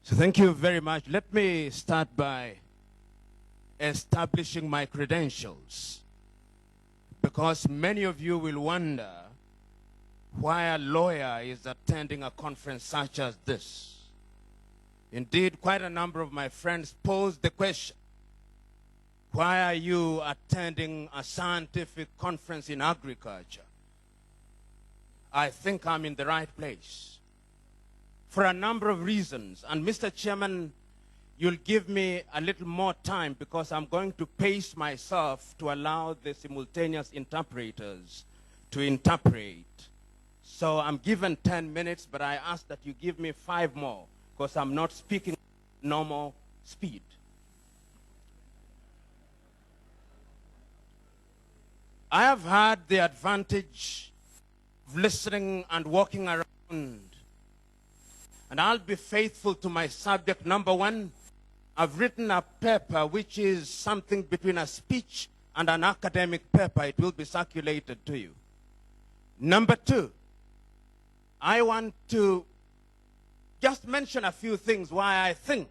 So thank you very much. Let me start by establishing my credentials, because many of you will wonder why a lawyer is attending a conference such as this. Indeed, quite a number of my friends posed the question, why are you attending a scientific conference in agriculture? I think I'm in the right place for a number of reasons. And Mr. Chairman, you'll give me a little more time because I'm going to pace myself to allow the simultaneous interpreters to interpret. So I'm given 10 minutes, but I ask that you give me 5 more because I'm not speaking normal speed. I have had the advantage of listening and walking around, and I'll be faithful to my subject. Number one, I've written a paper which is something between a speech and an academic paper. It will be circulated to you. Number two, I want to just mention a few things why I think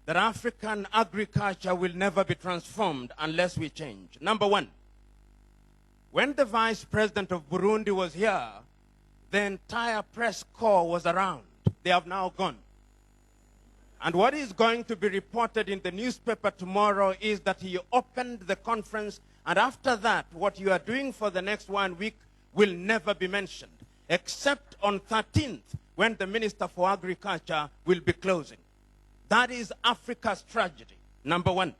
that African agriculture will never be transformed unless we change. Number one, when the Vice President of Burundi was here, the entire press corps was around. They have now gone. And what is going to be reported in the newspaper tomorrow is that he opened the conference, and after that, what you are doing for the next 1 week will never be mentioned, except on 13th, when the Minister for Agriculture will be closing. That is Africa's tragedy, number one.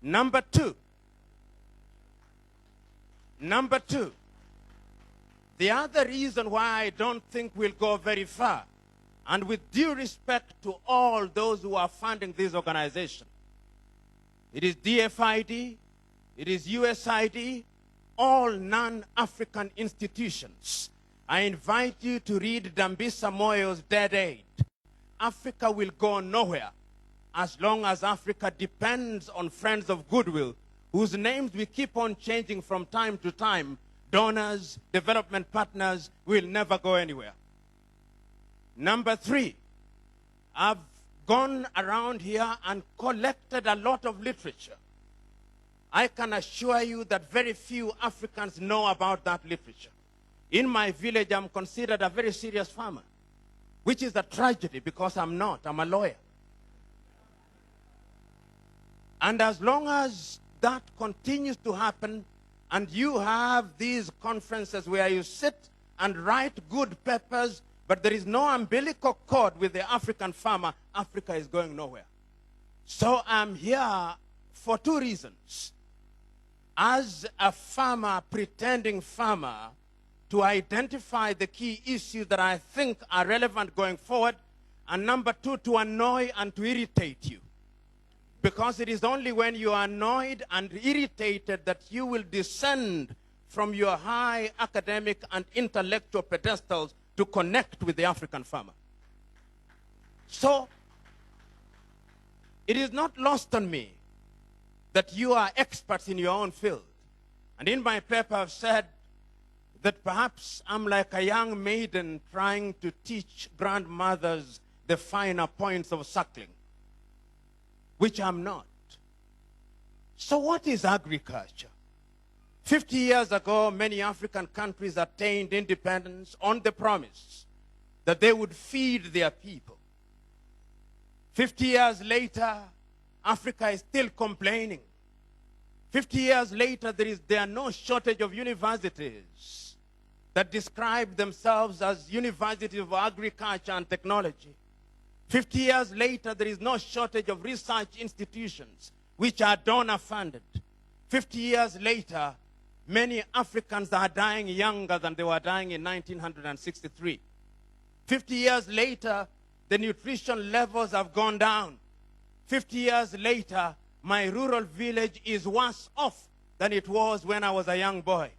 Number two, the other reason why I don't think we'll go very far, and with due respect to all those who are funding this organization, it is DFID, it is USID, all non-African institutions. I invite you to read Dambisa Moyo's Dead Aid. Africa will go nowhere as long as Africa depends on friends of goodwill, whose names we keep on changing from time to time. Donors, development partners will never go anywhere. Number three, I've gone around here and collected a lot of literature. I can assure you that very few Africans know about that literature. In my village, I'm considered a very serious farmer, which is a tragedy because I'm not. I'm a lawyer. And as long as that continues to happen, and you have these conferences where you sit and write good papers, but there is no umbilical cord with the African farmer, Africa is going nowhere. So I'm here for 2 reasons. As a farmer, pretending farmer, to identify the key issues that I think are relevant going forward, and number 2, to annoy and to irritate you. Because it is only when you are annoyed and irritated that you will descend from your high academic and intellectual pedestals to connect with the African farmer. So, it is not lost on me that you are experts in your own field. And in my paper I've said that perhaps I'm like a young maiden trying to teach grandmothers the finer points of suckling, which I'm not. So what is agriculture? 50 years ago, many African countries attained independence on the promise that they would feed their people. 50 years later, Africa is still complaining. 50 years later, there are no shortage of universities that describe themselves as universities of agriculture and technology. 50 years later, there is no shortage of research institutions which are donor-funded. 50 years later, many Africans are dying younger than they were dying in 1963. 50 years later, the nutrition levels have gone down. 50 years later, my rural village is worse off than it was when I was a young boy.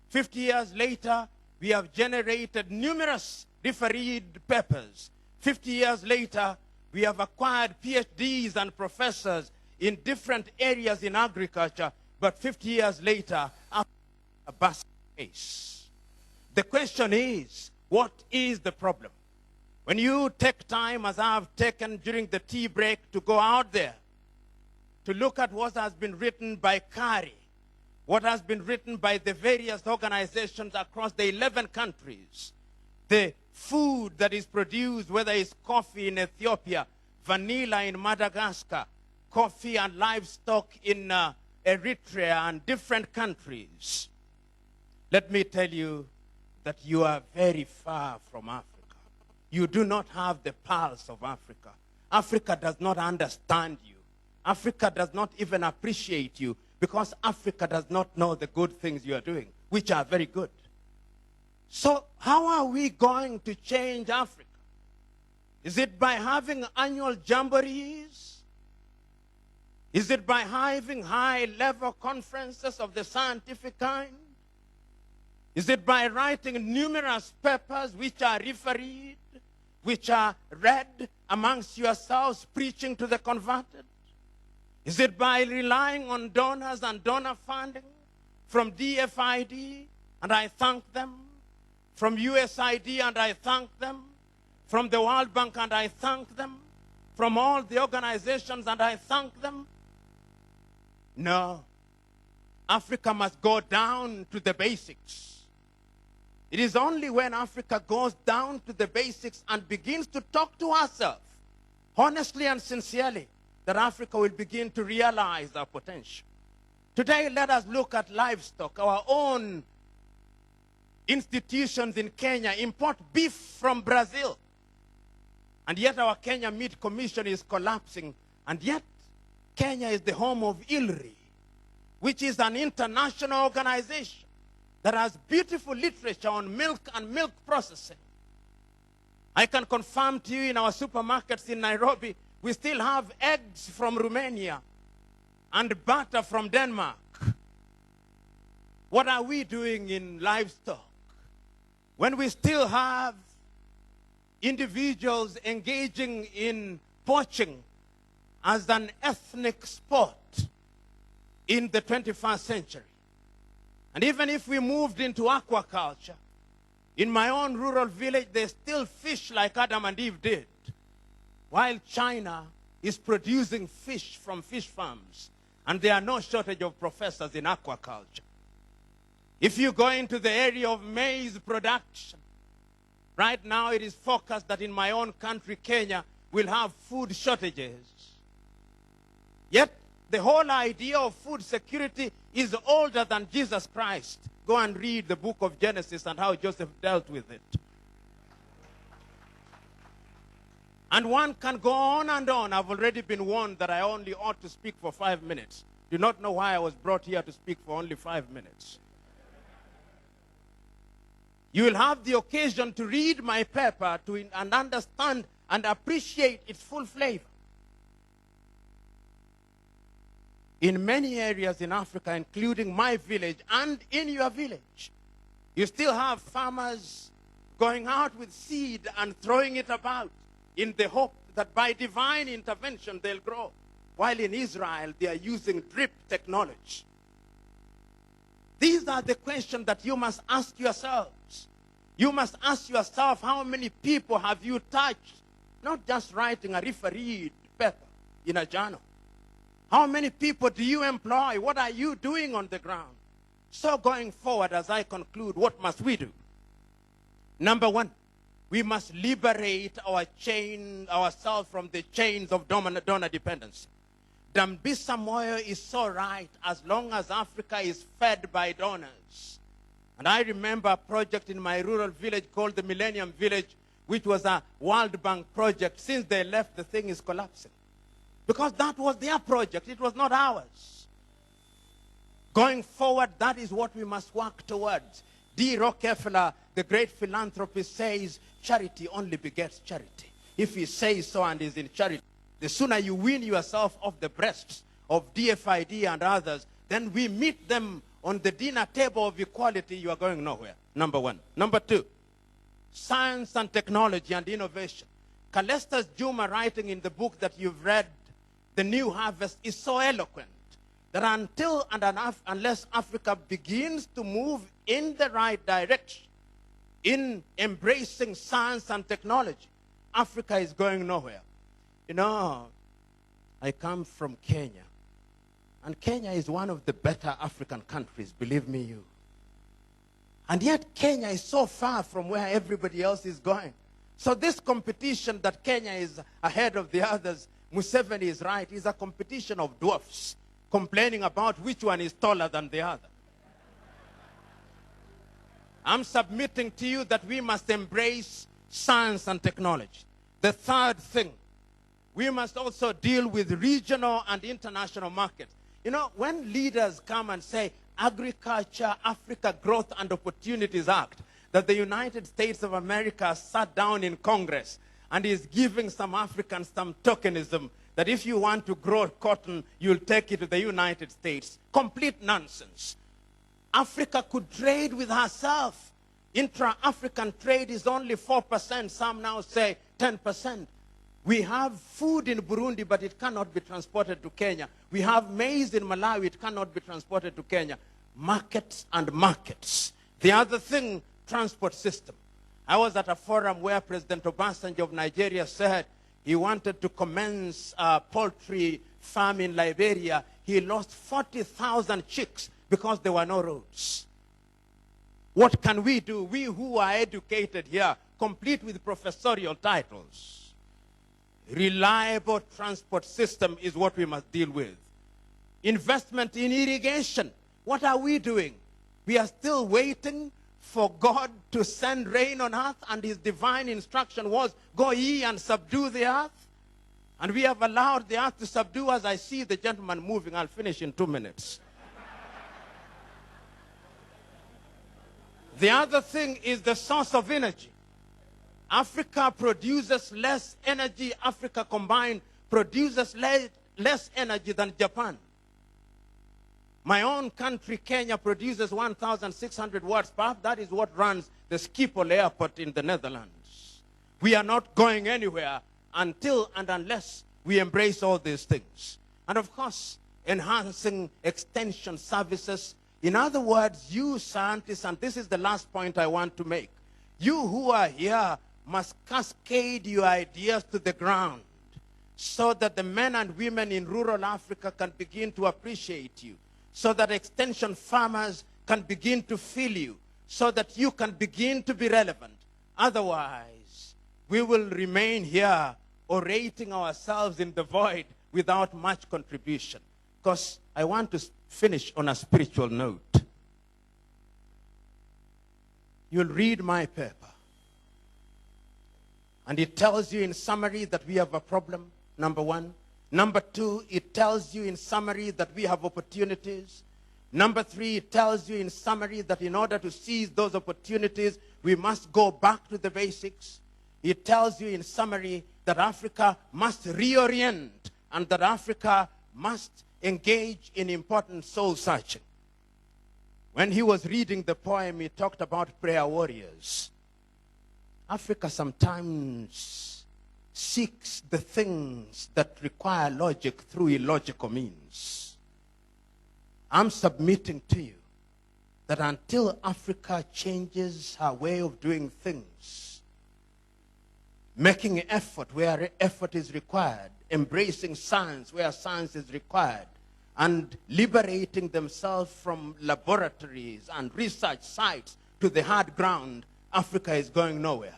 50 years later, we have generated numerous refereed papers. 50 years later, we have acquired PhDs and professors in different areas in agriculture, but 50 years later, a basket case. The question is, what is the problem? When you take time, as I've taken during the tea break, to go out there, to look at what has been written by CARI, what has been written by the various organizations across the 11 countries, the food that is produced, whether it's coffee in Ethiopia, vanilla in Madagascar, coffee and livestock in Eritrea and different countries. Let me tell you that you are very far from Africa. You do not have the pulse of Africa. Africa does not understand you. Africa does not even appreciate you because Africa does not know the good things you are doing, which are very good. So how are we going to change Africa? Is it by having annual jamborees? Is it by having high-level conferences of the scientific kind? Is it by writing numerous papers which are refereed, which are read amongst yourselves, preaching to the converted? Is it by relying on donors and donor funding from DFID, and I thank them, from USID, and I thank them, from the World Bank, and I thank them, from all the organizations, and I thank them? No. Africa must go down to the basics. It is only when Africa goes down to the basics and begins to talk to herself, honestly and sincerely, that Africa will begin to realize our potential. Today, let us look at livestock. Our own institutions in Kenya import beef from Brazil. And yet our Kenya Meat Commission is collapsing. And yet Kenya is the home of ILRI, which is an international organization that has beautiful literature on milk and milk processing. I can confirm to you in our supermarkets in Nairobi, we still have eggs from Romania and butter from Denmark. What are we doing in livestock when we still have individuals engaging in poaching as an ethnic sport in the 21st century? And even if we moved into aquaculture, in my own rural village, they still fish like Adam and Eve did, while China is producing fish from fish farms, and there are no shortage of professors in aquaculture. If you go into the area of maize production, right now it is forecast that in my own country, Kenya, we'll have food shortages. Yet, the whole idea of food security is older than Jesus Christ. Go and read the book of Genesis and how Joseph dealt with it. And one can go on and on. I've already been warned that I only ought to speak for 5 minutes. Do not know why I was brought here to speak for only 5 minutes. You will have the occasion to read my paper and understand and appreciate its full flavor. In many areas in Africa, including my village and in your village, you still have farmers going out with seed and throwing it about in the hope that by divine intervention they'll grow. While in Israel, they are using drip technology. These are the questions that you must ask yourselves. You must ask yourself, how many people have you touched? Not just writing a refereed paper in a journal. How many people do you employ? What are you doing on the ground? So going forward, as I conclude, what must we do? Number one, we must liberate ourselves from the chains of donor dependency. Dambisa Moyo is so right as long as Africa is fed by donors. And I remember a project in my rural village called the Millennium Village, which was a World Bank project. Since they left, the thing is collapsing. Because that was their project. It was not ours. Going forward, that is what we must work towards. D. Rockefeller, the great philanthropist, says, charity only begets charity. If he says so and is in charity, the sooner you wean yourself off the breasts of DFID and others, then we meet them on the dinner table of equality, you are going nowhere. Number one. Number two, science and technology and innovation. Calestas Juma, writing in the book that you've read, The New Harvest, is so eloquent that until and unless Africa begins to move in the right direction, in embracing science and technology, Africa is going nowhere. You know, I come from Kenya. And Kenya is one of the better African countries, believe me you. And yet Kenya is so far from where everybody else is going. So this competition that Kenya is ahead of the others, Museveni is right, is a competition of dwarfs, complaining about which one is taller than the other. I'm submitting to you that we must embrace science and technology. The third thing, we must also deal with regional and international markets. You know, when leaders come and say, Agriculture, Africa Growth and Opportunities Act, that the United States of America sat down in Congress and is giving some Africans some tokenism, that if you want to grow cotton, you'll take it to the United States. Complete nonsense. Africa could trade with herself. Intra-African trade is only 4%. Some now say 10%. We have food in Burundi, but it cannot be transported to Kenya. We have maize in Malawi, it cannot be transported to Kenya. Markets and markets. The other thing, transport system. I was at a forum where President Obasanjo of Nigeria said he wanted to commence a poultry farm in Liberia. He lost 40,000 chicks because there were no roads. What can we do? We who are educated here, complete with professorial titles. Reliable transport system is what we must deal with. Investment in irrigation. What are we doing? We are still waiting for God to send rain on earth, and his divine instruction was, go ye and subdue the earth. And we have allowed the earth to subdue us. I see the gentleman moving. I'll finish in 2 minutes. The other thing is the source of energy. Africa produces less energy. Africa combined produces less energy than Japan. My own country, Kenya, produces 1,600 watts. Perhaps that is what runs the Schiphol airport in the Netherlands. We are not going anywhere until and unless we embrace all these things. And of course, enhancing extension services. In other words, you scientists, and this is the last point I want to make, you who are here must cascade your ideas to the ground so that the men and women in rural Africa can begin to appreciate you, so that extension farmers can begin to feel you, so that you can begin to be relevant. Otherwise, we will remain here orating ourselves in the void without much contribution. Because I want to finish on a spiritual note. You'll read my paper. And it tells you in summary that we have a problem, number one. Number two, it tells you in summary that we have opportunities. Number three, it tells you in summary that in order to seize those opportunities, we must go back to the basics. It tells you in summary that Africa must reorient and that Africa must engage in important soul searching. When he was reading the poem, he talked about prayer warriors. Africa sometimes seeks the things that require logic through illogical means. I'm submitting to you that until Africa changes her way of doing things, making effort where effort is required, embracing science where science is required, and liberating themselves from laboratories and research sites to the hard ground, Africa is going nowhere.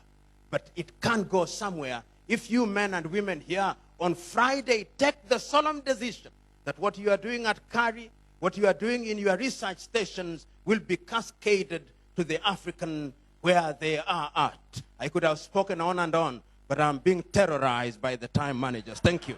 But it can go somewhere if you men and women here on Friday take the solemn decision that what you are doing at Kari, what you are doing in your research stations will be cascaded to the African where they are at. I could have spoken on and on, but I'm being terrorized by the time managers. Thank you.